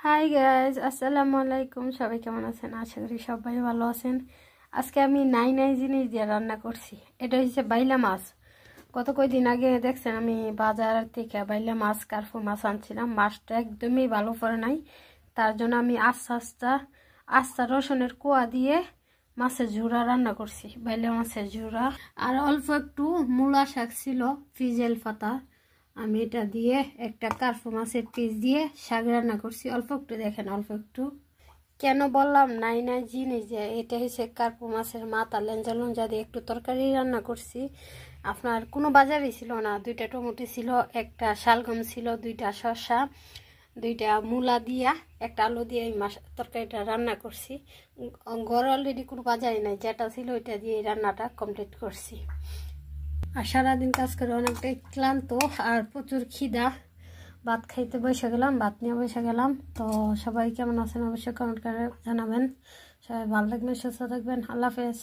Hi guys, আসসালামু আলাইকুম। সবাই কেমন আছেন? আশা করি সবাই ভালো আছেন। আজকে আমি নাই নাই জিনিস দিয়ে রান্না করছি। এটা হচ্ছে বাইলা মাছ। কয়দিন আগে দেখছেন আমি বাজার থেকে বাইলা মাছ, কার্ফু মাছ আনছিলাম। মাছটা একদমই ভালো করে নাই, তার জন্য আমি আস্তা রসুনের কোয়া দিয়ে মাছের ঝুড়া রান্না করছি, বাইলা মাছের ঝুড়া। আর অল্প একটু মূলা শাক ছিল, ফ্রিজেল পাতা, আমি এটা দিয়ে একটা কার্ফু মাছের পিস দিয়ে শাক রান্না করছি। অল্প একটু দেখেন, অল্প একটু। কেন বললাম নাই নাই জিনিস, যে এটা হচ্ছে কার্পু মাছের মাথা, লেঞ্জা লঞ্জা দিয়ে একটু তরকারি রান্না করছি। আপনার কোনো বাজারই ছিল না, 2টা টমেটো ছিল, একটা শালগম ছিল, 2টা শসা, 2টা মূলা দিয়া, একটা আলু দিয়ে এই মাছ তরকারিটা রান্না করছি। ঘরে অলরেডি কোনো বাজারই নাই, যেটা ছিল ওইটা দিয়ে এই রান্নাটা কমপ্লিট করছি। আর সারাদিন কাজ করে অনেকটাই ক্লান্ত আর প্রচুর খিদা। ভাত খাইতে বসে গেলাম, ভাত নিয়ে বসে গেলাম। তো সবাই কেমন আছেন অবশ্যই কমেন্ট করে জানাবেন। সবাই ভালো থাকবেন, সুস্থ থাকবেন। আল্লাহ হাফেজ।